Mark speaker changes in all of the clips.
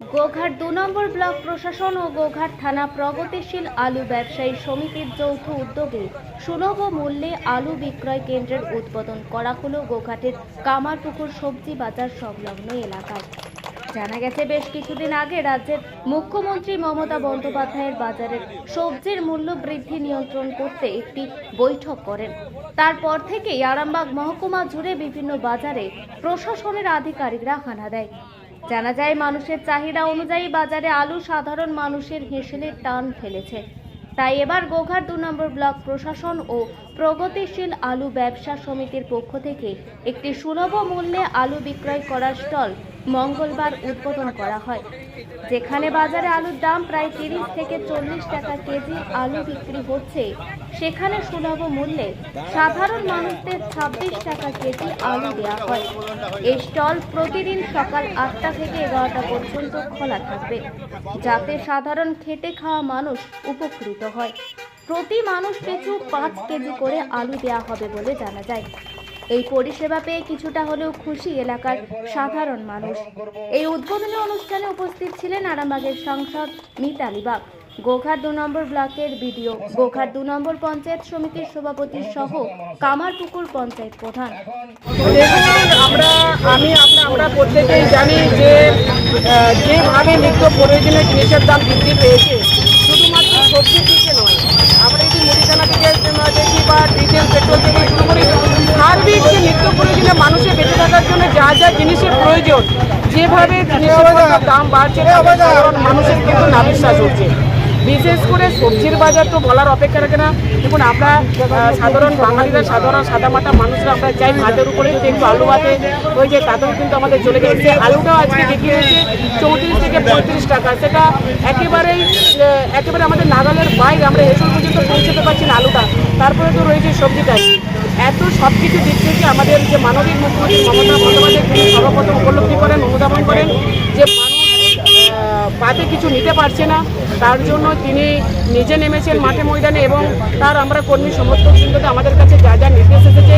Speaker 1: গোঘাট ২ নম্বর block প্রশাসন ও গোঘাট থানা প্রগতিশীল আলু ব্যবসায়ী সমিতির যৌথ উদ্যোগে সুলভ মূল্যে আলু বিক্রয় কেন্দ্রের উদ্বোধন করা হলো গোঘাটের কামারপুকুর সবজি বাজার সংলগ্ন এলাকায়। জানা গেছে, বেশ কিছুদিন আগে রাজ্যের মুখ্যমন্ত্রী মমতা বন্দ্যোপাধ্যায়ের বাজারের সবজির মূল্য বৃদ্ধি নিয়ন্ত্রণ করতে একটি বৈঠক করেন। তারপর থেকেই আরামবাগ মহকুমা জুড়ে বিভিন্ন বাজারে প্রশাসনের আধিকারিকরা হানা দেয়। জানা যায়, মানুষের চাহিদা অনুযায়ী বাজারে আলু সাধারণ মানুষের হেঁসেলে টান ফেলেছে। তাই এবার গোঘাট ২ নম্বর ব্লক প্রশাসন ও প্রগতিশীল আলু ব্যবসা সমিতির পক্ষ থেকে একটি সুলভ মূল্যে আলু বিক্রয় করার স্টল মঙ্গলবার উদ্বোধন করা হয়, যেখানে বাজারে আলুর দাম প্রায় ৩০ থেকে ৪০ টাকা কেজি আলু বিক্রি হচ্ছে, সেখানে সুলভ মূল্যে সাধারণ মানুষদের ২৬ টাকা কেজি আলু দেওয়া হয়। এই স্টল প্রতিদিন সকাল ৮টা থেকে ১১টা পর্যন্ত খোলা থাকবে, যাতে সাধারণ খেটে খাওয়া মানুষ উপকৃত হয়। প্রতি মানুষ পিছু ৫ কেজি করে আলু দেওয়া হবে বলে জানা যায়। এই পরিষেবা পেয়ে কিছুটা হলেও খুশি এলাকার সাধারণ মানুষ। এই উদ্বোধনী অনুষ্ঠানে উপস্থিত ছিলেন আরামবাগের সাংসদ মিতালি বাগ, গোঘাট ২ নম্বর ব্লকের বিডিও, গোঘাট ২ নম্বর পঞ্চায়েত সমিতির সভাপতি সহ কামারপুকুর পঞ্চায়েত প্রধান।
Speaker 2: আমরা প্রত্যেকেই জানি যে যেভাবে নিত্য প্রয়োজনীয় জিনিসের দাম বৃদ্ধি পেয়েছে, শুধুমাত্র সবজির দিকে নয়, আমরা যদি মুদিখানা থেকে দেখি বা ডিজেল পেট্রোল থেকে শুরু করি, সার্বিক যে নিত্য প্রয়োজনীয় মানুষের বেঁচে থাকার জন্য যা যা জিনিসের প্রয়োজন, যেভাবে জিনিসের দাম বাড়ছে, সাধারণ মানুষের কিন্তু নাবিশ্বাস হচ্ছে। বিশেষ করে সবজির বাজার তো বলার অপেক্ষা রাখে না। দেখুন, আমরা সাধারণ বাঙালিরা, সাধারণ সাদামাটা মানুষরা আমরা চাই ভাতের উপরে একটু আলু ভাতে হয়ে যায়, তাতেও কিন্তু আমাদের চলে গেছে। আলুটাও আজকে বিক্রি হয়েছে ৩৪ থেকে ৩৫ টাকা, সেটা একেবারে আমাদের নাগালের বাইরে, আমরা এসব পর্যন্ত পৌঁছতে পারছি না আলুটা। তারপরে তো রয়েছে সবজিটাই। এত সব কিছু দিক থেকে আমাদের যে মানবিক মুখ্যমন্ত্রী মমতা বন্দ্যোপাধ্যায় তিনি সর্বপ্রথম উপলব্ধি করেন, অনুধাবন করেন যে পাতে কিছু নিতে পারছে না, তার জন্য তিনি নিজে নেমেছেন মাঠে ময়দানে, এবং তার আমরা কর্মী সমর্থক বৃন্দকে আমাদের কাছে যা যা নির্দেশ এসেছে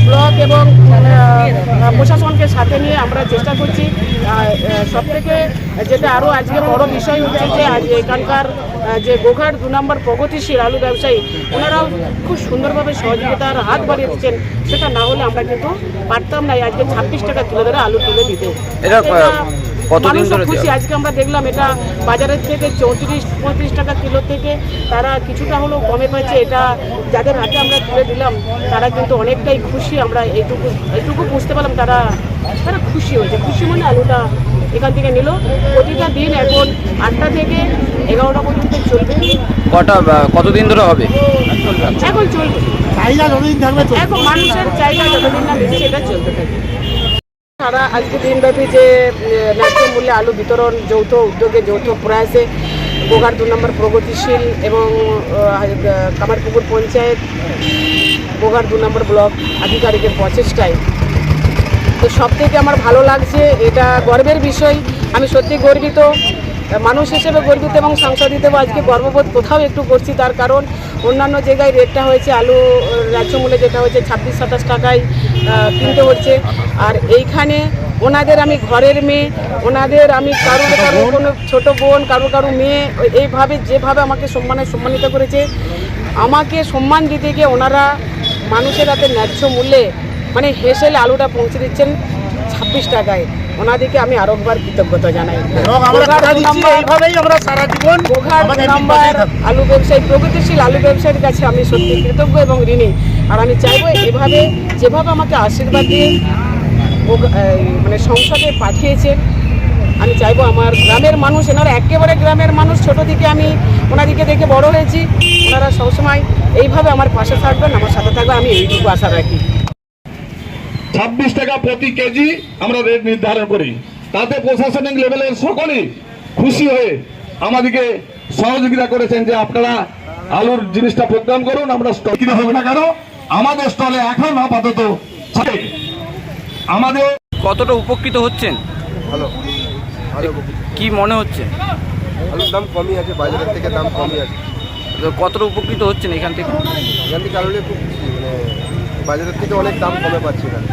Speaker 2: ব্লক এবং প্রশাসনকে সাথে নিয়ে আমরা চেষ্টা করছি। সবথেকে যেটা আরও আজকে বড় বিষয় হচ্ছে যে আজ এখানকার যে গোঘাট ২ নম্বর প্রগতিশীল আলু ব্যবসায়ী, ওনারাও খুব সুন্দরভাবে সহযোগিতার হাত বাড়িয়ে দিচ্ছেন। সেটা না হলে আমরা কিন্তু পারতাম না আজকে ২৬ টাকা কিলো ধরে আলু তুলে দিতে। মানুষ খুশি। আজকে আমরা দেখলাম এটা বাজারের থেকে ৩৪-৩৫ টাকা কিলো থেকে তারা কিছুটা হলেও কমে পাচ্ছে। এটা যাদের হাতে আমরা তুলে দিলাম তারা কিন্তু অনেকটাই খুশি। আমরা এইটুকু বুঝতে পারলাম তারা খুশি হয়েছে। খুশি মানে আলুটা এখান থেকে নিল। প্রতিটা দিন এখন ৮টা থেকে ১১টা পর্যন্ত চলবে।
Speaker 3: কতদিন ধরে হবে?
Speaker 2: এখন চলবে, এখন মানুষের চাহিদা যতদিন না দিচ্ছে এটা চলতে থাকে। সারা আজকে দিনব্যাপী যে ন্যায্য মূল্যে আলু বিতরণ যৌথ উদ্যোগে, যৌথ প্রয়াসে গোঘাট ২ নম্বর প্রগতিশীল এবং কামারপুকুর পঞ্চায়েত, গোঘাট ২ নম্বর ব্লক আধিকারিকের প্রচেষ্টায়, তো সব থেকে আমার ভালো লাগছে। এটা গর্বের বিষয়। আমি সত্যি গর্বিত, মানুষ হিসেবে গর্বিত এবং সাংসদ হিসেবে আজকে গর্ববোধ কোথাও একটু করছি। তার কারণ অন্যান্য জায়গায় রেটটা হয়েছে আলু রাজ্য মূল্যে যেটা হচ্ছে ২৬-২৭ টাকায় কিনতে হচ্ছে, আর এইখানে ওনাদের আমি ঘরের মেয়ে, ওনাদের আমি কারো কোনো ছোটো বোন, কারো মেয়ে, এইভাবে যেভাবে আমাকে সম্মানিত করেছে, আমাকে সম্মান দিতে গিয়ে ওনারা মানুষের হাতে ন্যায্য মূল্যে মানে হেসেলে আলুটা পৌঁছে দিচ্ছেন ২৬ টাকায়। ওনাদেরকে আমি আরো একবার কৃতজ্ঞতা জানাই। গোঘাট নাম্বার আলু ব্যবসায়ী, প্রগতিশীল আলু ব্যবসায়ীর কাছে আমি সত্যি কৃতজ্ঞ এবং ঋণী। আর আমি চাইবো এভাবে যেভাবে আমাকে আশীর্বাদ দিয়ে মানে সংসদে পাঠিয়েছেন, আমি চাইবো আমার গ্রামের মানুষ, এনারা একেবারে গ্রামের মানুষ, ছোটো থেকে আমি ওনাদিকে দেখে বড় হয়েছি, ওনারা সবসময় এইভাবে আমার পাশে থাকবেন, আমার সাথে থাকবে, আমি এইটুকু আশা রাখি।
Speaker 4: ২৬ টাকা প্রতি কেজি আমরা রেট নির্ধারণ করি, তাতে প্রশাসনিক লেভেলের সকলেই খুশি হয়ে আমাদেরকে সহযোগিতা করেছেন যে আপনারা আলুর জিনিসটা প্রোগ্রাম করুন, আমরা স্টল কিনে হবে না কেন আমাদের স্টলে এখন আপাতত আমাদের।
Speaker 3: কতটা উপকৃত হচ্ছেন?
Speaker 5: ভালো
Speaker 3: কি মনে হচ্ছে?
Speaker 5: আলুর দাম কমই আছে, বাজারের থেকে দাম কমই আছে।
Speaker 3: কতটা উপকৃত হচ্ছেন এখান থেকে?
Speaker 5: আলু খুব বাজারের থেকে অনেক দাম কমে পাচ্ছি এখানে।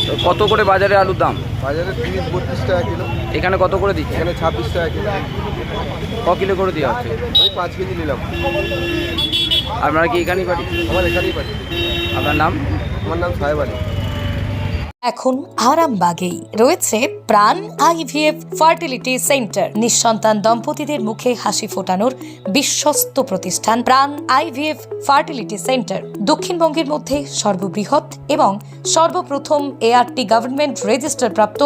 Speaker 3: তো কত করে বাজারে আলুর দাম?
Speaker 5: বাজারে 30-32 টাকা কিলো,
Speaker 3: এখানে কত করে দিচ্ছে?
Speaker 5: এখানে 26 টাকা কিলো।
Speaker 3: ক কিলো করে দেওয়া হচ্ছে?
Speaker 5: ওই 5 কেজি নিলাম।
Speaker 3: আপনারা কি এখানেই বাড়ি?
Speaker 5: আমার এখানেই বাড়ি।
Speaker 3: আপনার নাম?
Speaker 5: আমার নাম সাহেব আলী।
Speaker 6: এখন আরামবাগেই রয়েছে প্রাণ আইভিএফ ফার্টিলিটি সেন্টার। নিঃসন্তান দম্পতিদের মুখে হাসি ফোটানোর বিশ্বস্ত প্রতিষ্ঠান প্রাণ আইভিএফ ফার্টিলিটি সেন্টার দক্ষিণবঙ্গের মধ্যে সর্ববৃহৎ এবং সর্বপ্রথম এআরটি গভর্নমেন্ট রেজিস্টার প্রাপ্ত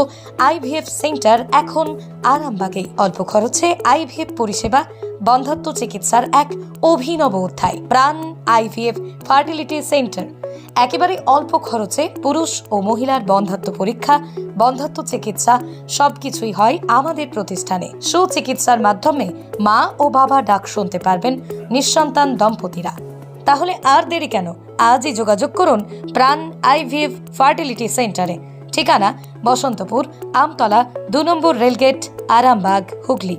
Speaker 6: আইভিএফ সেন্টার এখন আরামবাগেই। অল্প খরচে আইভিএফ পরিষেবা, বন্ধ্যাত্ব চিকিৎসার এক অভিনব অধ্যায়। প্রাণ আইভিএফ ফার্টিলিটি সেন্টার একেবারে অল্প খরচে পুরুষ ও মহিলার বন্ধ্যাত্ব পরীক্ষা, বন্ধ্যাত্ব চিকিৎসা সবকিছুই হয় আমাদের প্রতিষ্ঠানে। সুচিকিৎসার মাধ্যমে মা ও বাবা ডাক শুনতে পারবেন নিঃসন্তান দম্পতিরা। তাহলে আর দেরি কেন? আজই যোগাযোগ করুন প্রাণ আইভিএফ ফার্টিলিটি সেন্টারে। ঠিকানা বসন্তপুর, আমতলা, 2 নম্বর রেলগেট, আরামবাগ, হুগলি।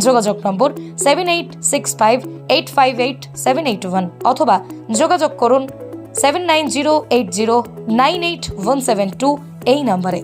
Speaker 6: যোগাযোগ নম্বর 7865858781 অথবা যোগাযোগ করুন 7908098172 এই নম্বরে।